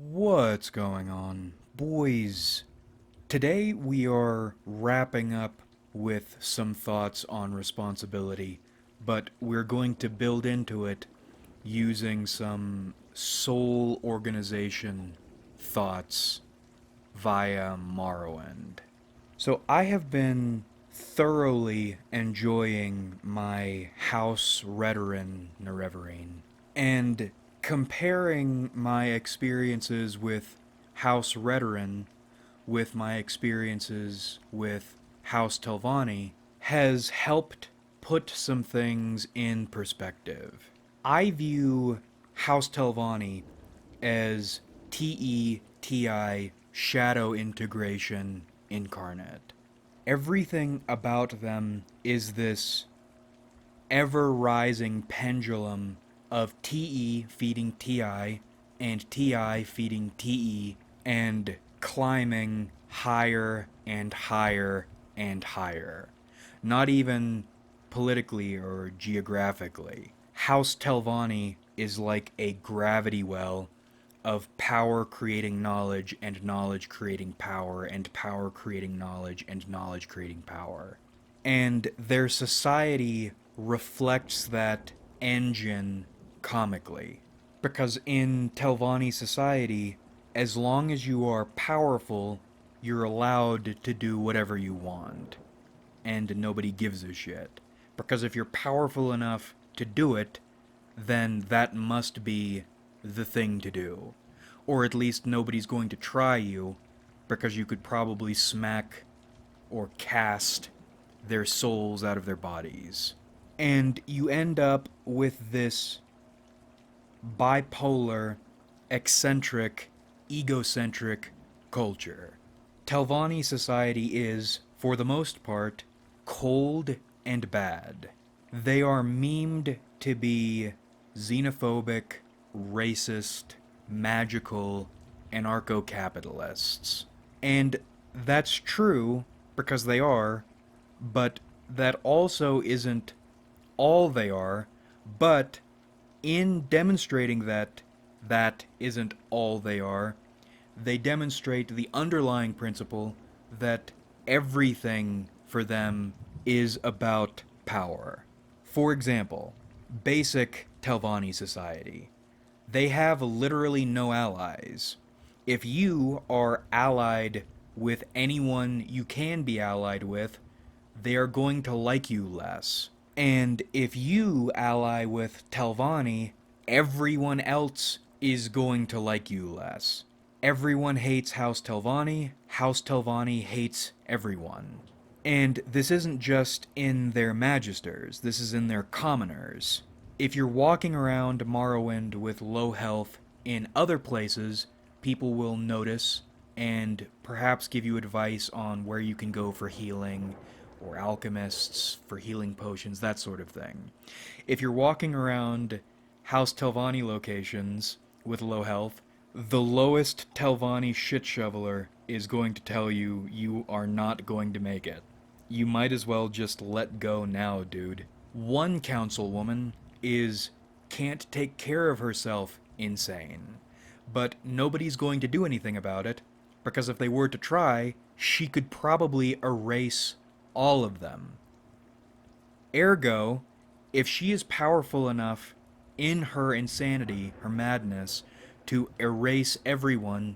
What's going on, boys? Today we are wrapping up with some thoughts on responsibility, but we're going to build into it using some soul organization thoughts via Morrowind. So I have been thoroughly enjoying my House Redoran Nerevarine, and comparing my experiences with House Redoran with my experiences with House Telvanni has helped put some things in perspective. I view House Telvanni as TETI shadow integration incarnate. Everything about them is this ever rising pendulum of TE feeding TI and TI feeding TE and climbing higher and higher and higher. Not even politically or geographically. House Telvanni is like a gravity well of power creating knowledge and knowledge creating power and power creating knowledge and knowledge creating power. And their society reflects that engine comically. Because in Telvanni society, as long as you are powerful, you're allowed to do whatever you want. And nobody gives a shit. Because if you're powerful enough to do it, then that must be the thing to do. Or at least nobody's going to try you, because you could probably smack or cast their souls out of their bodies. And you end up with this bipolar, eccentric, egocentric culture. Telvanni society is, for the most part, cold and bad. They are memed to be xenophobic, racist, magical, anarcho-capitalists. And that's true because they are, but that also isn't all they are, but in demonstrating that that isn't all they are, they demonstrate the underlying principle that everything for them is about power. For example, basic Telvanni society. They have literally no allies. If you are allied with anyone you can be allied with, they are going to like you less. And if you ally with Telvanni, everyone else is going to like you less. Everyone hates House Telvanni. House Telvanni hates everyone. And this isn't just in their magisters, this is in their commoners. If you're walking around Morrowind with low health in other places, people will notice and perhaps give you advice on where you can go for healing, or alchemists for healing potions, that sort of thing. If you're walking around House Telvanni locations with low health, the lowest Telvanni shit shoveler is going to tell you you are not going to make it. You might as well just let go now, dude. One councilwoman is can't take care of herself insane. But nobody's going to do anything about it, because if they were to try, she could probably erase all of them. Ergo, if she is powerful enough in her insanity, her madness, to erase everyone,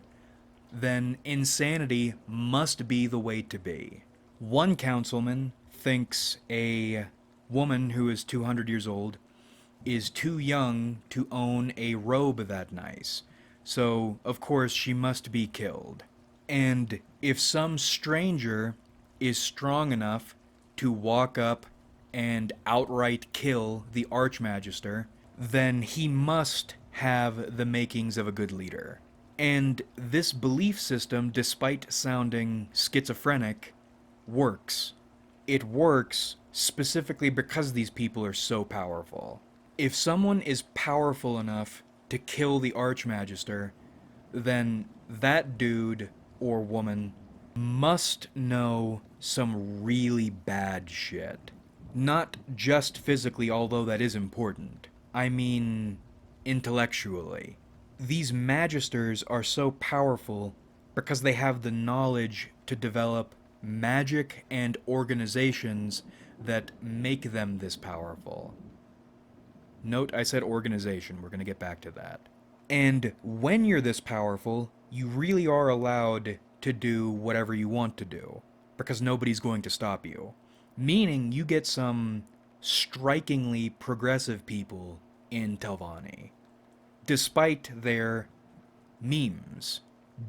then insanity must be the way to be. One councilman thinks a woman who is 200 years old is too young to own a robe that nice, so of course she must be killed. And if some stranger is strong enough to walk up and outright kill the Archmagister, then he must have the makings of a good leader. And this belief system, despite sounding schizophrenic, works. It works specifically because these people are so powerful. If someone is powerful enough to kill the Archmagister, then that dude or woman must know some really bad shit. Not just physically, although that is important. I mean, intellectually. These magisters are so powerful because they have the knowledge to develop magic and organizations that make them this powerful. Note I said organization, we're going to get back to that. And when you're this powerful, you really are allowed to do whatever you want to do because nobody's going to stop you. Meaning you get some strikingly progressive people in Telvanni, despite their memes.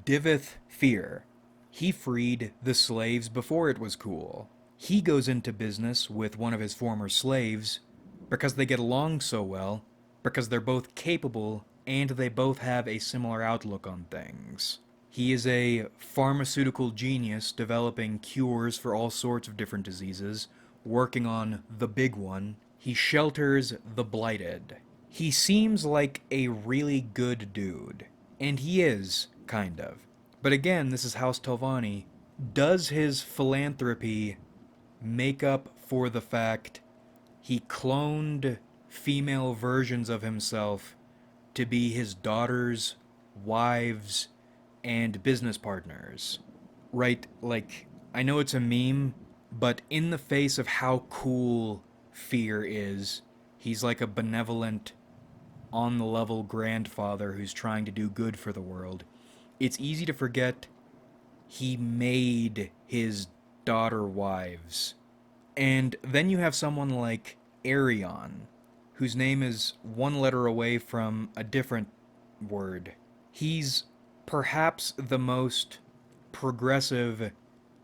Divith Fear. He freed the slaves before it was cool. He goes into business with one of his former slaves because they get along so well, because they're both capable and they both have a similar outlook on things. He is a pharmaceutical genius developing cures for all sorts of different diseases, working on the big one. He shelters the blighted. He seems like a really good dude. And he is, kind of. But again, this is House Telvanni. Does his philanthropy make up for the fact he cloned female versions of himself to be his daughters, wives, and business partners? Right? Like, I know it's a meme, but in the face of how cool Fear is, he's like a benevolent, on the level grandfather who's trying to do good for the world. It's easy to forget he made his daughter wives. And then you have someone like Arion, whose name is one letter away from a different word. He's perhaps the most progressive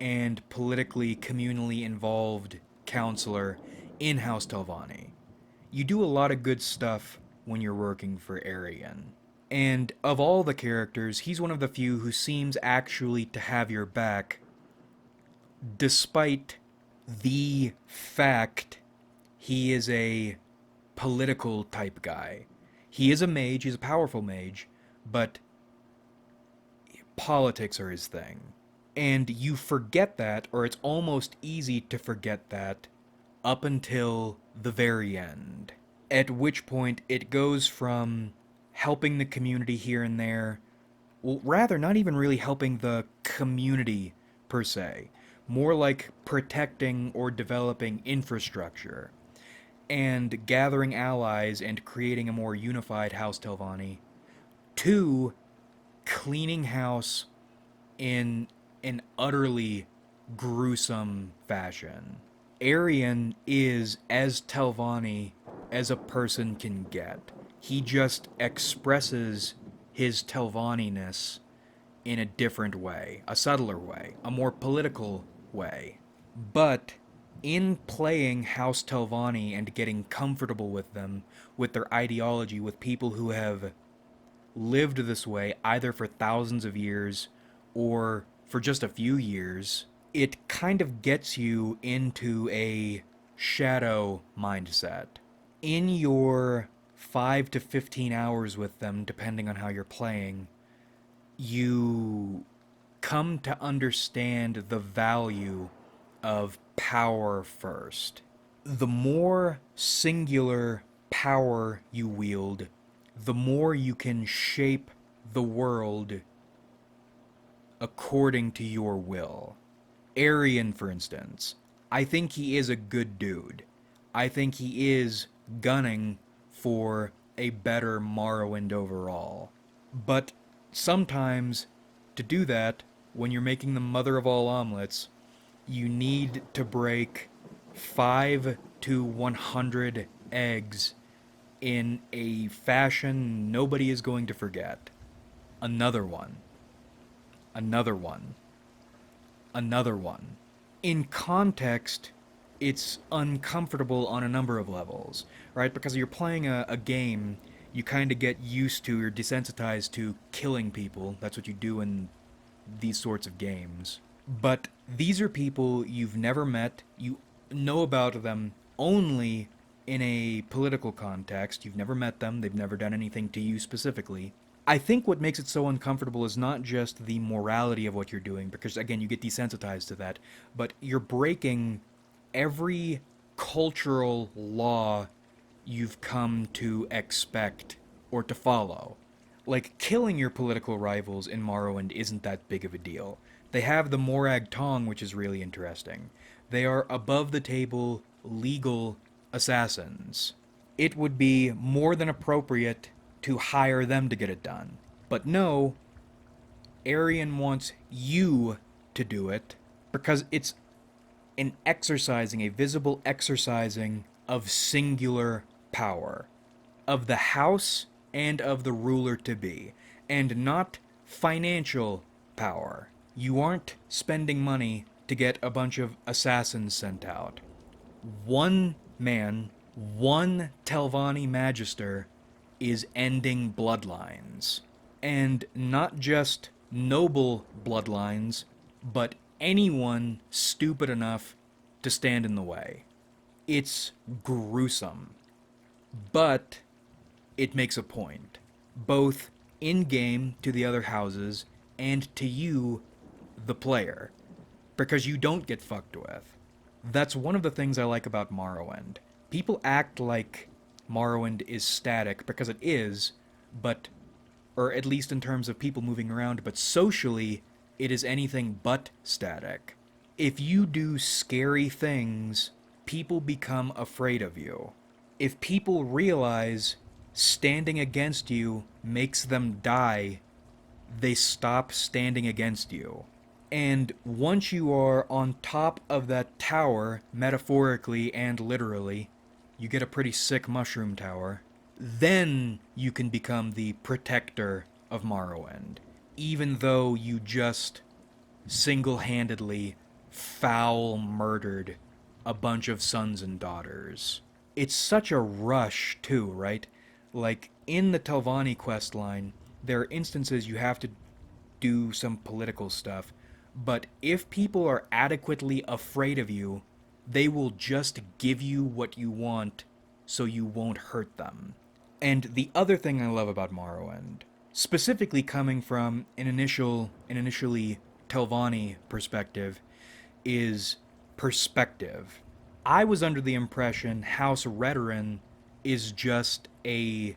and politically, communally involved counselor in House Telvanni. You do a lot of good stuff when you're working for Arion. And of all the characters, he's one of the few who seems actually to have your back, despite the fact he is a political type guy. He is a mage, he's a powerful mage, but politics are his thing. And you forget that, or it's almost easy to forget that, up until the very end. At which point it goes from helping the community here and there, well, rather, not even really helping the community per se, more like protecting or developing infrastructure, and gathering allies and creating a more unified House Telvanni, to cleaning house in an utterly gruesome fashion. Arion is as Telvanni as a person can get. He just expresses his Telvanniness in a different way, a subtler way, a more political way. But in playing House Telvanni and getting comfortable with them, with their ideology, with people who have lived this way either for thousands of years or for just a few years, it kind of gets you into a shadow mindset. In your 5 to 15 hours with them, depending on how you're playing, you come to understand the value of power first. The more singular power you wield, the more you can shape the world according to your will. Arion, for instance, I think he is a good dude. I think he is gunning for a better Morrowind overall. But sometimes, to do that, when you're making the mother of all omelets, you need to break 5 to 100 eggs in a fashion nobody is going to forget. Another one. Another one. Another one. In context, it's uncomfortable on a number of levels, right? Because you're playing a game, you kind of get used to or desensitized to killing people. That's what you do in these sorts of games. But these are people you've never met. You know about them only in a political context. You've never met them. They've never done anything to you specifically. I think what makes it so uncomfortable is not just the morality of what you're doing, because again, you get desensitized to that, but you're breaking every cultural law you've come to expect or to follow. Like, killing your political rivals in Morrowind isn't that big of a deal. They have the Morag Tong, which is really interesting. They are above the table, legal assassins. It would be more than appropriate to hire them to get it done. But no, Arian wants you to do it because it's an exercising, a visible exercising of singular power, of the house and of the ruler to be, and not financial power. You aren't spending money to get a bunch of assassins sent out. One man, one Telvanni Magister is ending bloodlines. And not just noble bloodlines, but anyone stupid enough to stand in the way. It's gruesome. But it makes a point, both in game to the other houses and to you, the player, because you don't get fucked with. That's one of the things I like about Morrowind. People act like Morrowind is static because it is, but, or at least in terms of people moving around, but socially, it is anything but static. If you do scary things, people become afraid of you. If people realize standing against you makes them die, they stop standing against you. And once you are on top of that tower, metaphorically and literally, you get a pretty sick mushroom tower, then you can become the protector of Morrowind, even though you just single-handedly foul murdered a bunch of sons and daughters. It's such a rush, too, right? Like, in the Telvanni quest line, there are instances you have to do some political stuff, but if people are adequately afraid of you, they will just give you what you want so you won't hurt them. And the other thing I love about Morrowind, specifically coming from an initially Telvanni perspective, is perspective. I was under the impression House Redoran is just a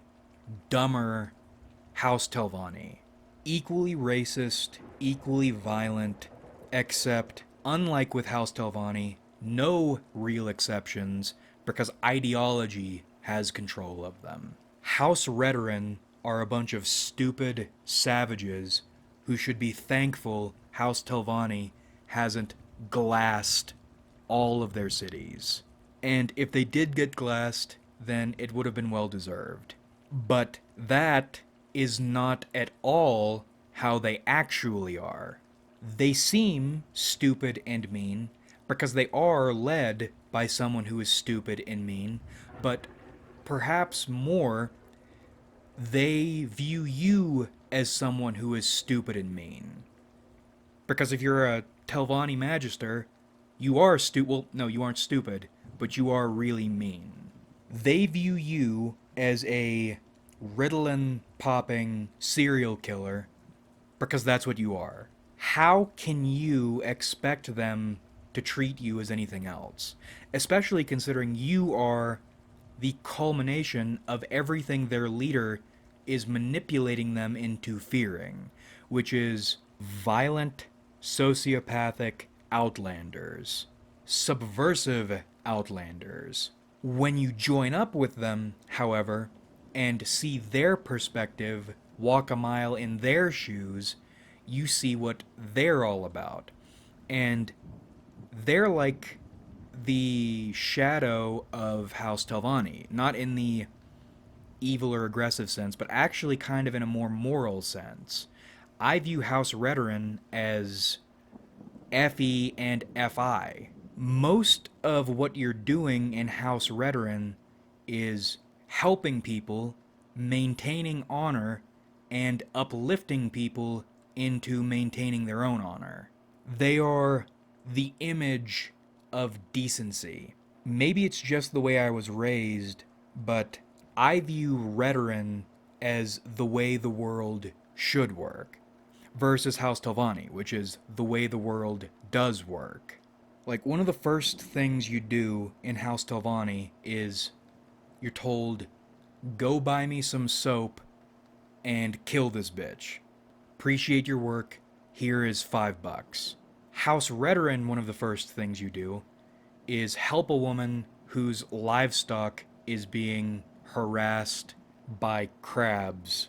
dumber House Telvanni. Equally racist, equally violent, except, unlike with House Telvanni, no real exceptions because ideology has control of them. House Redoran are a bunch of stupid savages who should be thankful House Telvanni hasn't glassed all of their cities. And if they did get glassed, then it would have been well deserved. But that is not at all how they actually are. They seem stupid and mean because they are led by someone who is stupid and mean, but perhaps more, they view you as someone who is stupid and mean. Because if you're a Telvanni Magister, you are well, no, you aren't stupid, but you are really mean. They view you as a Ritalin-popping serial killer because that's what you are. How can you expect them to treat you as anything else? Especially considering you are the culmination of everything their leader is manipulating them into fearing, which is violent, sociopathic outlanders, subversive outlanders. When you join up with them, however, and see their perspective, walk a mile in their shoes, you see what they're all about. And they're like the shadow of House Telvanni, not in the evil or aggressive sense, but actually kind of in a more moral sense. I view House Redoran as FE and FI. Most of what you're doing in House Redoran is helping people, maintaining honor, and uplifting people into maintaining their own honor. They are the image of decency. Maybe it's just the way I was raised, but I view Redoran as the way the world should work, versus House Telvanni, which is the way the world does work. Like, one of the first things you do in House Telvanni is you're told, go buy me some soap and kill this bitch. Appreciate your work. Here is $5. House Redoran, one of the first things you do is help a woman whose livestock is being harassed by crabs,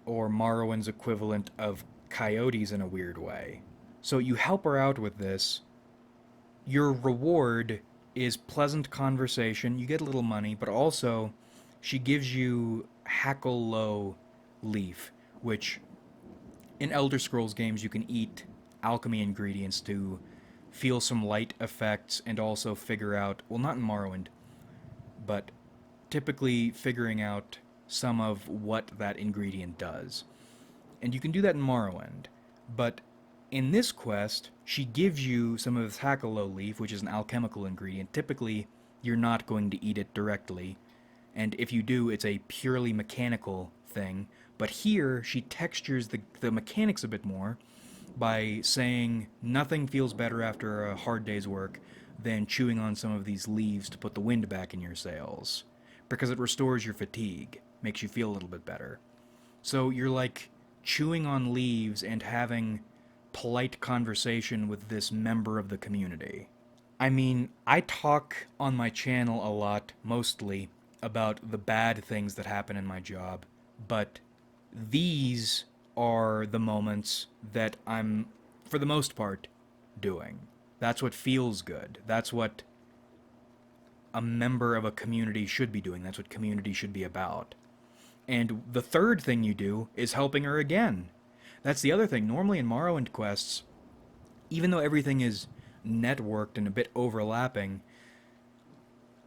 or Morrowind's equivalent of coyotes in a weird way. So you help her out with this. Your reward is pleasant conversation. You get a little money, but also she gives you Hackle Low Leaf, which in Elder Scrolls games you can eat alchemy ingredients to feel some light effects and also figure out, well, not in Morrowind, but typically figuring out some of what that ingredient does. And you can do that in Morrowind, but in this quest, she gives you some of this Hackalow leaf, which is an alchemical ingredient. Typically, you're not going to eat it directly, and if you do, it's a purely mechanical thing. But here, she textures the mechanics a bit more by saying nothing feels better after a hard day's work than chewing on some of these leaves to put the wind back in your sails, because it restores your fatigue, makes you feel a little bit better. So you're like chewing on leaves and having polite conversation with this member of the community. I mean, I talk on my channel a lot, mostly, about the bad things that happen in my job, but these are the moments that I'm, for the most part, doing. That's what feels good. That's what a member of a community should be doing. That's what community should be about. And the third thing you do is helping her again. That's the other thing. Normally in Morrowind quests, even though everything is networked and a bit overlapping,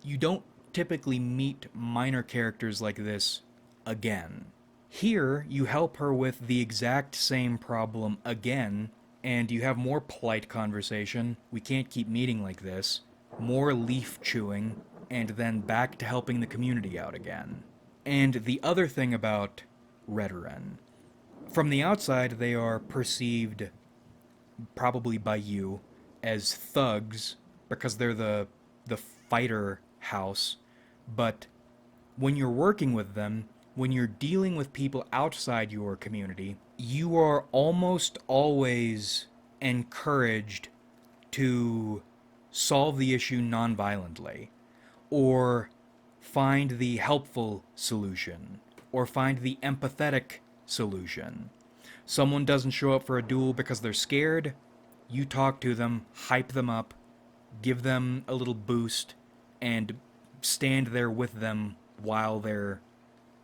you don't typically meet minor characters like this again. Here, you help her with the exact same problem again, and you have more polite conversation. We can't keep meeting like this. More leaf chewing, and then back to helping the community out again. And the other thing about Redoran, from the outside, they are perceived, probably by you, as thugs, because they're the fighter house, but when you're working with them, when you're dealing with people outside your community, you are almost always encouraged to solve the issue non-violently, or find the helpful solution, or find the empathetic solution. Someone doesn't show up for a duel because they're scared, you talk to them, hype them up, give them a little boost, and stand there with them while they're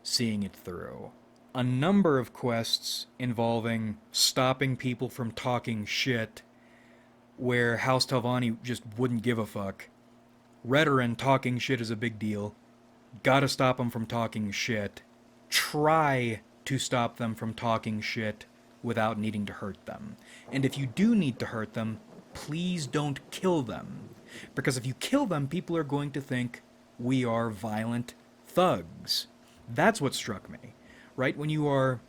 seeing it through. A number of quests involving stopping people from talking shit, where House Telvanni just wouldn't give a fuck. Redoran talking shit is a big deal. Gotta stop them from talking shit. Try to stop them from talking shit without needing to hurt them. And if you do need to hurt them, please don't kill them. Because if you kill them, people are going to think we are violent thugs. That's what struck me, right? When you are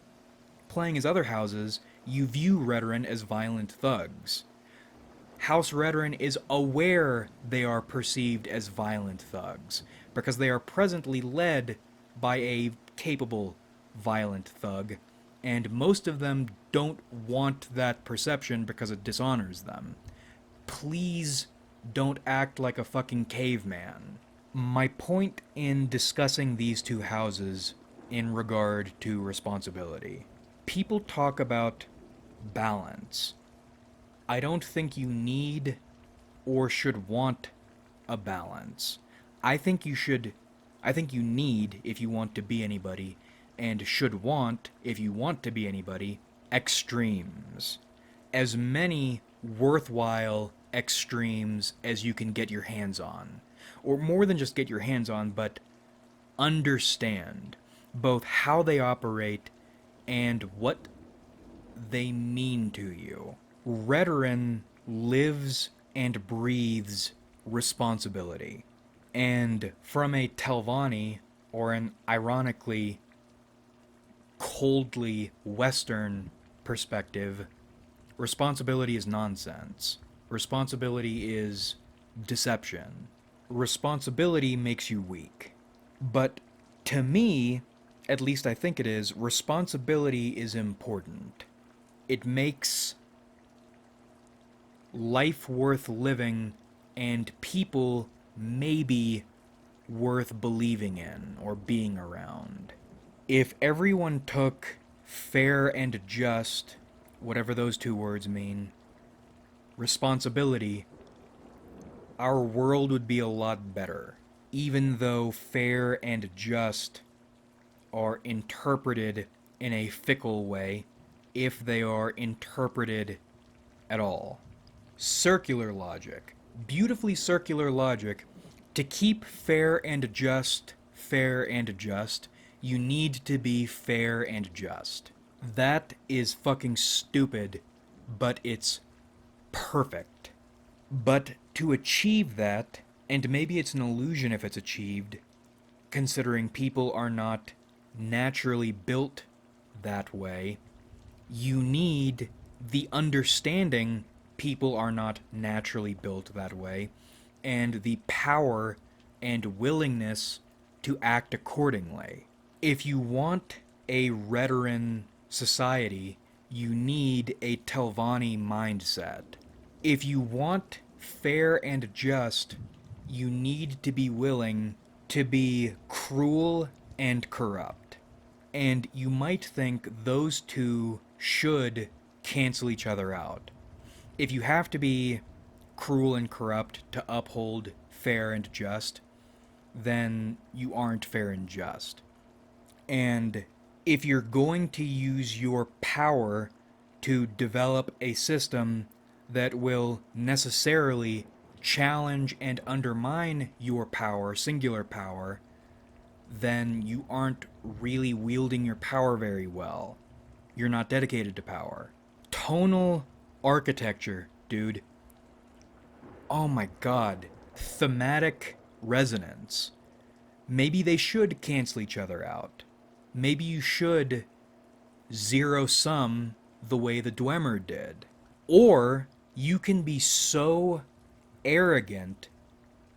playing as other houses, you view Redoran as violent thugs. House Redoran is aware they are perceived as violent thugs, because they are presently led by a capable violent thug, and most of them don't want that perception because it dishonors them. Please don't act like a fucking caveman. My point in discussing these two houses in regard to responsibility, people talk about balance. I don't think you need or should want a balance. I think you need, if you want to be anybody, and should want, if you want to be anybody, extremes. As many worthwhile extremes as you can get your hands on. Or more than just get your hands on, but understand both how they operate and what they mean to you. Redoran lives and breathes responsibility. And from a Telvanni, or an ironically coldly Western perspective, responsibility is nonsense. Responsibility is deception. Responsibility makes you weak. But to me, at least I think it is, responsibility is important. It makes life worth living and people maybe worth believing in or being around. If everyone took fair and just, whatever those two words mean, responsibility, our world would be a lot better. Even though fair and just are interpreted in a fickle way, if they are interpreted at all. Circular logic, beautifully circular logic. To keep fair and just, you need to be fair and just. That is fucking stupid, but it's perfect. But to achieve that, and maybe it's an illusion if it's achieved, considering people are not naturally built that way, you need the understanding people are not naturally built that way, and the power and willingness to act accordingly. If you want a Reteran society, you need a Telvanni mindset. If you want fair and just, you need to be willing to be cruel and corrupt. And you might think those two should cancel each other out. If you have to be cruel and corrupt to uphold fair and just, then you aren't fair and just. And if you're going to use your power to develop a system that will necessarily challenge and undermine your power, singular power, then you aren't really wielding your power very well. You're not dedicated to power. Tonal architecture, dude. Oh my god. Thematic resonance. Maybe they should cancel each other out. Maybe you should zero sum the way the Dwemer did. Or you can be so arrogant,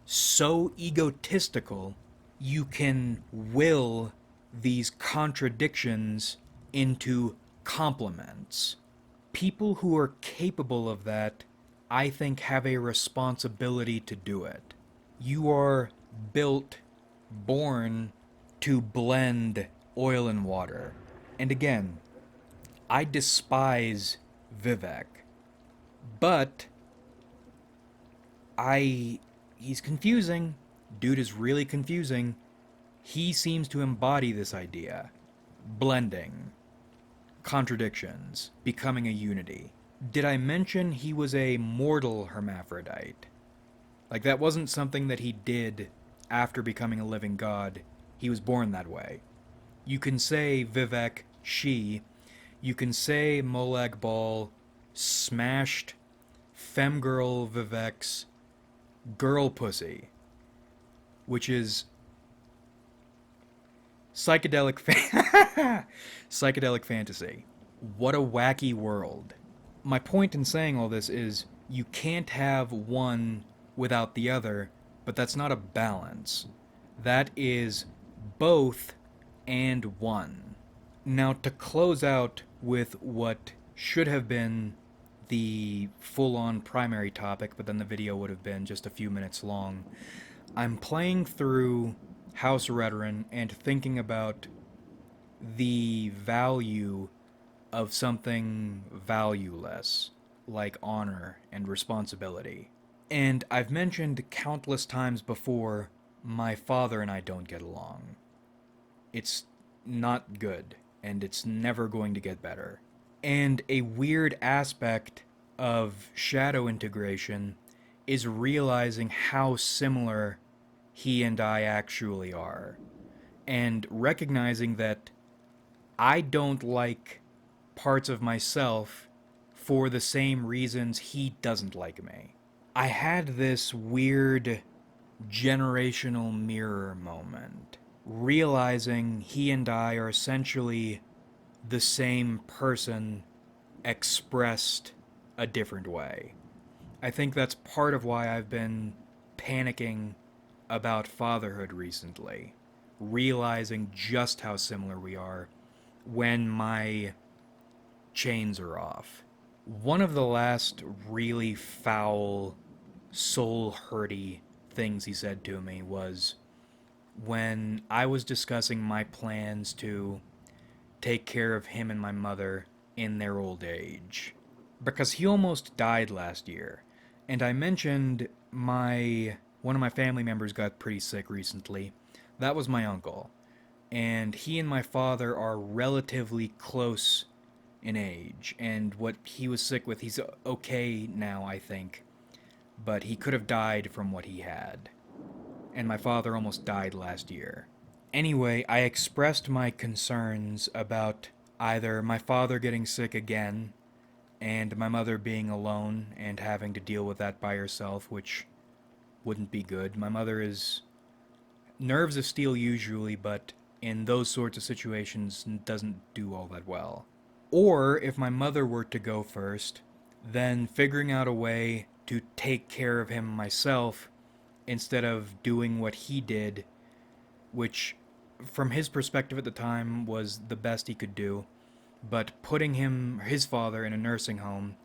so egotistical, you can will these contradictions into complements. People who are capable of that, I think, have a responsibility to do it. You are built, born to blend oil and water. And again, I despise Vivek, but he's confusing. Dude is really confusing. He seems to embody this idea. Blending. Contradictions. Becoming a unity. Did I mention he was a mortal hermaphrodite? Like, that wasn't something that he did after becoming a living god. He was born that way. You can say Vivek, she. You can say Molag Bal smashed femgirl Vivek's girl pussy, which is psychedelic psychedelic fantasy. What a wacky world. My point in saying all this is you can't have one without the other, but that's not a balance. That is both and one. Now, to close out with what should have been the full-on primary topic, but then the video would have been just a few minutes long, I'm playing through House Reteran and thinking about the value of something valueless, like honor and responsibility. And I've mentioned countless times before, my father and I don't get along. It's not good, and it's never going to get better. And a weird aspect of shadow integration is realizing how similar he and I actually are. And recognizing that I don't like parts of myself for the same reasons he doesn't like me. I had this weird generational mirror moment, realizing he and I are essentially the same person expressed a different way. I think that's part of why I've been panicking about fatherhood recently. realizing just how similar we are when my chains are off. One of the last really foul, soul hurty things he said to me was when I was discussing my plans to take care of him and my mother in their old age. Because he almost died last year. And I mentioned one of my family members got pretty sick recently. That was my uncle. And he and my father are relatively close in age. And what he was sick with, he's okay now, I think. But he could have died from what he had. And my father almost died last year. Anyway, I expressed my concerns about either my father getting sick again and my mother being alone and having to deal with that by herself, which wouldn't be good. My mother is nerves of steel usually, but in those sorts of situations doesn't do all that well. Or if my mother were to go first, then figuring out a way to take care of him myself instead of doing what he did, which from his perspective at the time was the best he could do, but putting his father, in a nursing home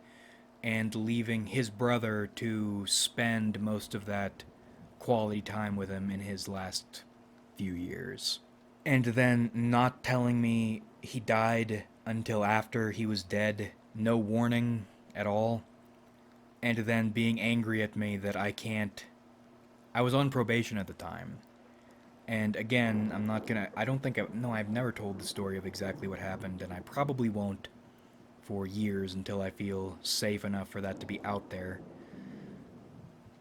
and leaving his brother to spend most of that quality time with him in his last few years. And then not telling me he died until after he was dead, no warning at all, and then being angry at me that I was on probation at the time. And again, I've never told the story of exactly what happened, and I probably won't for years until I feel safe enough for that to be out there.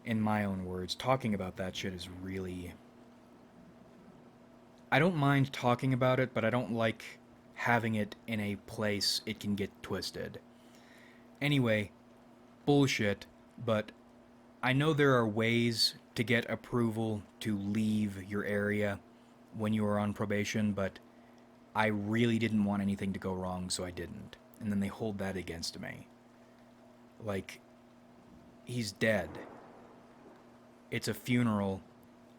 In my own words, talking about that shit is really... I don't mind talking about it, but I don't like having it in a place it can get twisted. Anyway, bullshit, but I know there are ways to get approval to leave your area when you are on probation, but I really didn't want anything to go wrong, so I didn't. And then they hold that against me. Like, he's dead. It's a funeral,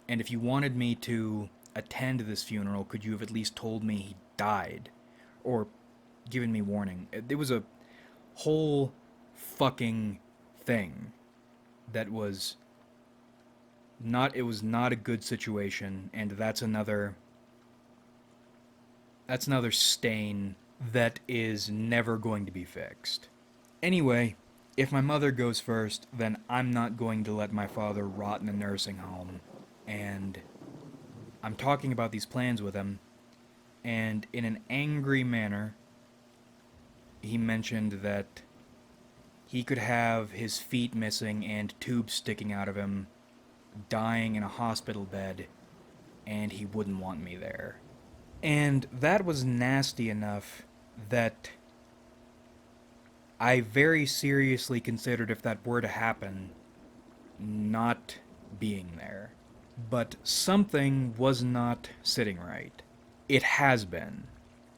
and if you wanted me to attend this funeral, could you have at least told me he died? Or given me warning? It was a whole fucking thing that was not... It was not a good situation, and that's another stain that is never going to be fixed. Anyway, if my mother goes first, then I'm not going to let my father rot in a nursing home. And I'm talking about these plans with him, and in an angry manner, he mentioned that he could have his feet missing and tubes sticking out of him, dying in a hospital bed, and he wouldn't want me there. And that was nasty enough that I very seriously considered, if that were to happen, not being there. But something was not sitting right. It has been.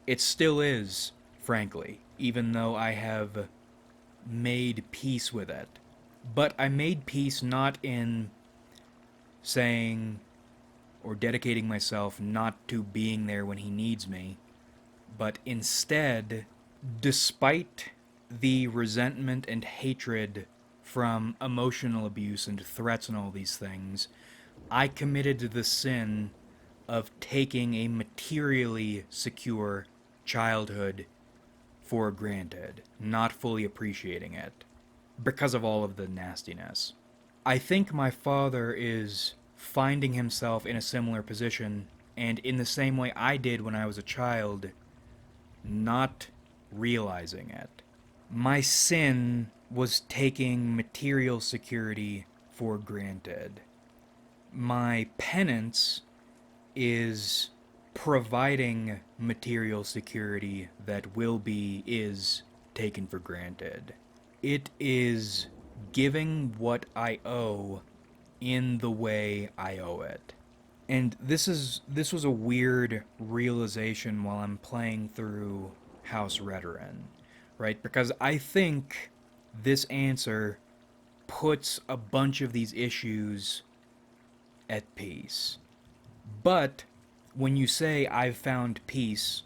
It still is, frankly, even though I have made peace with it. But I made peace not in saying or dedicating myself not to being there when he needs me, but instead, despite the resentment and hatred from emotional abuse and threats and all these things, I committed the sin of taking a materially secure childhood for granted, not fully appreciating it, because of all of the nastiness. I think my father is finding himself in a similar position, and in the same way I did when I was a child, not realizing it. My sin was taking material security for granted. My penance is providing material security that is taken for granted. It is giving what I owe in the way I owe it. And this was a weird realization while I'm playing through House Redoran, right? Because I think this answer puts a bunch of these issues at peace. But When you say, I've found peace,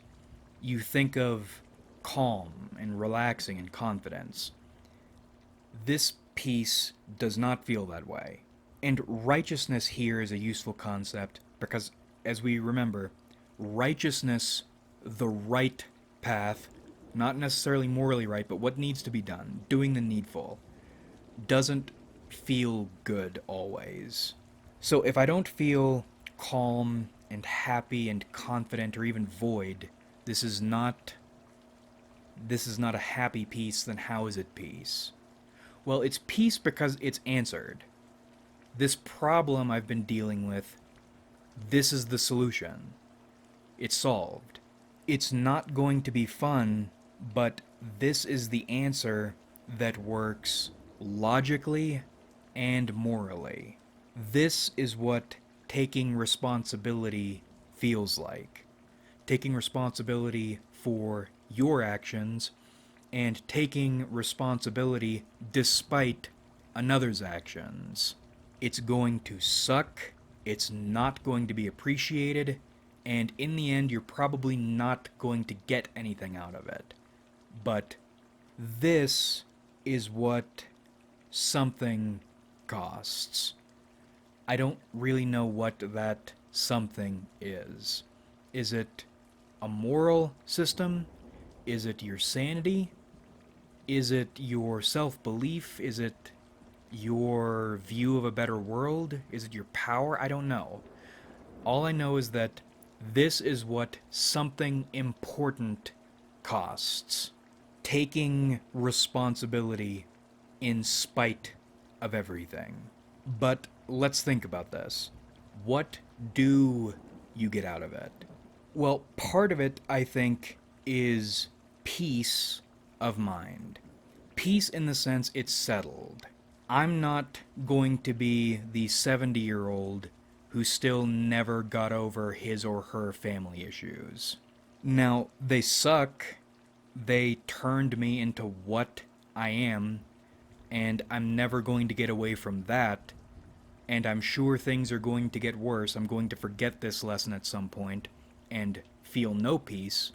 you think of calm and relaxing and confidence. This peace does not feel that way. And righteousness here is a useful concept because, as we remember, righteousness, the right path, not necessarily morally right, but what needs to be done, doing the needful, doesn't feel good always. So if I don't feel calm and happy and confident or even void, this is not a happy peace, then how is it peace? Well, it's peace because it's answered. This problem I've been dealing with, this is the solution. It's solved. It's not going to be fun, but this is the answer that works logically and morally. This is what taking responsibility feels like. Taking responsibility for your actions and taking responsibility despite another's actions. It's going to suck, it's not going to be appreciated, and in the end, you're probably not going to get anything out of it. But this is what something costs. I don't really know what that something is. Is it a moral system? Is it your sanity? Is it your self-belief? Is it your view of a better world? Is it your power? I don't know. All I know is that this is what something important costs. Taking responsibility in spite of everything. But let's think about this. What do you get out of it? Well, part of it, I think, is peace of mind. Peace in the sense it's settled. I'm not going to be the 70-year-old who still never got over his or her family issues. Now, they suck. They turned me into what I am, and I'm never going to get away from that. And I'm sure things are going to get worse. I'm going to forget this lesson at some point and feel no peace.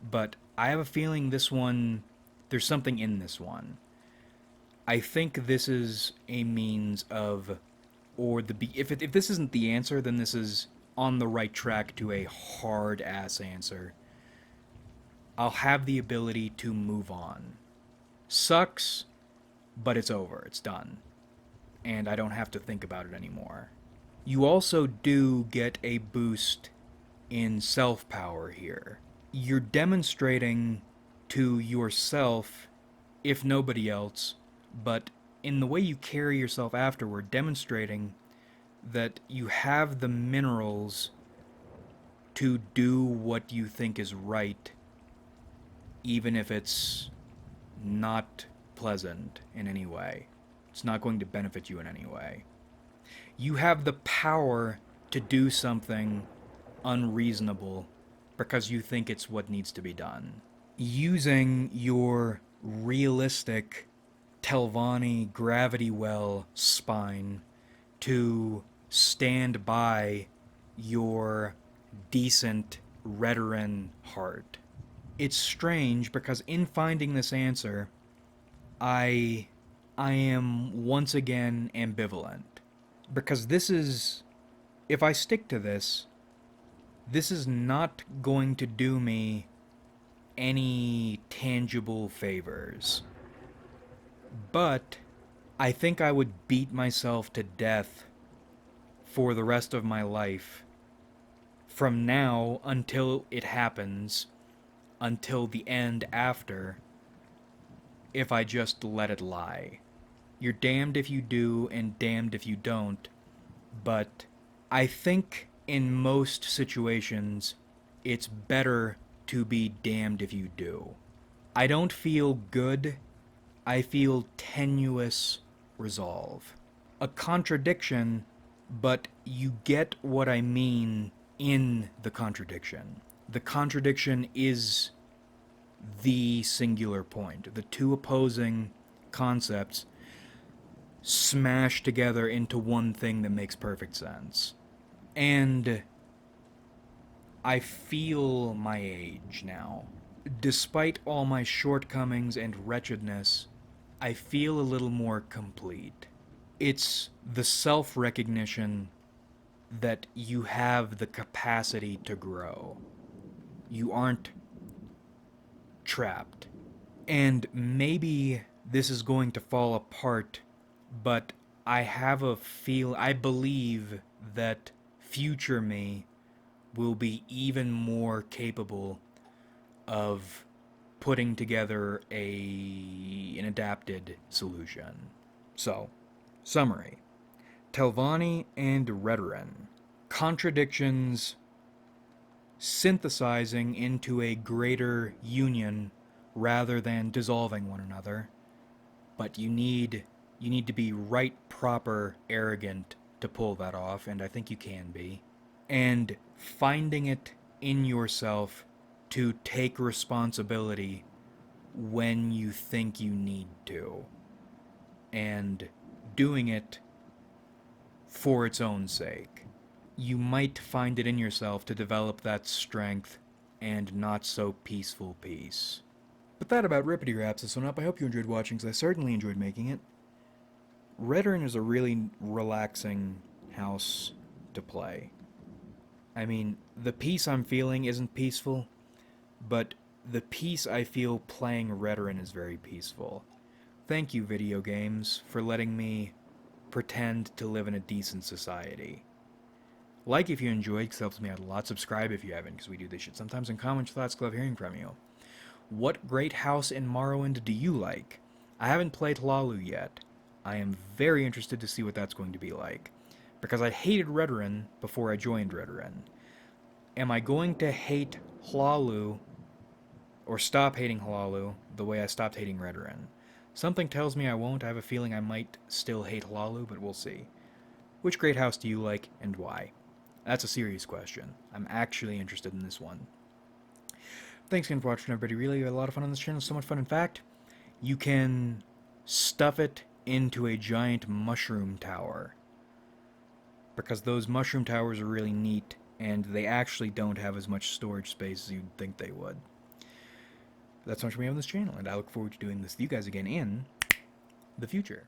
But I have a feeling this one, there's something in this one. I think this is a means of, or if this isn't the answer, then this is on the right track to a hard-ass answer. I'll have the ability to move on. Sucks, but it's over. It's done. And I don't have to think about it anymore. You also do get a boost in self-power here. You're demonstrating to yourself, if nobody else, but in the way you carry yourself afterward, demonstrating that you have the minerals to do what you think is right, even if it's not pleasant in any way. It's not going to benefit you in any way. You have the power to do something unreasonable because you think it's what needs to be done. Using your realistic Telvanni gravity well spine to stand by your decent Redoran heart. It's strange because in finding this answer, I am once again ambivalent. Because this is, if I stick to this is not going to do me any tangible favors. But I think I would beat myself to death for the rest of my life from now until it happens, until the end after, if I just let it lie. You're damned if you do and damned if you don't, but I think in most situations it's better to be damned if you do. I don't feel good, I feel tenuous resolve. A contradiction, but you get what I mean in the contradiction. The contradiction is the singular point. The two opposing concepts smash together into one thing that makes perfect sense. And I feel my age now. Despite all my shortcomings and wretchedness, I feel a little more complete. It's the self recognition that you have the capacity to grow. You aren't trapped. And maybe this is going to fall apart, but I believe that future me will be even more capable of putting together an adapted solution. So, summary. Telvanni and Redoran. Contradictions synthesizing into a greater union rather than dissolving one another. But you need to be right proper arrogant to pull that off, and I think you can be. And finding it in yourself to take responsibility when you think you need to. And doing it for its own sake. You might find it in yourself to develop that strength and not so peaceful peace. But that about rippity wraps this one up. I hope you enjoyed watching, because I certainly enjoyed making it. Redoran is a really relaxing house to play. I mean, the peace I'm feeling isn't peaceful, but the peace I feel playing Redoran is very peaceful. Thank you, video games, for letting me pretend to live in a decent society. Like if you enjoyed, because it helps me out a lot. Subscribe if you haven't, because we do this shit sometimes. And comment your thoughts, 'cause I love hearing from you. What great house in Morrowind do you like? I haven't played Hlaalu yet. I am very interested to see what that's going to be like, because I hated Redoran before I joined Redoran. Am I going to hate Hlaalu, or stop hating Hlaalu, the way I stopped hating Redoran? Something tells me I won't. I have a feeling I might still hate Hlaalu, but we'll see. Which great house do you like, and why? That's a serious question. I'm actually interested in this one. Thanks again for watching, everybody. Really had a lot of fun on this channel. So much fun, in fact, you can stuff it into a giant mushroom tower, because those mushroom towers are really neat, and they actually don't have as much storage space as you'd think they would. That's how much we have on this channel, and I look forward to doing this with you guys again in the future.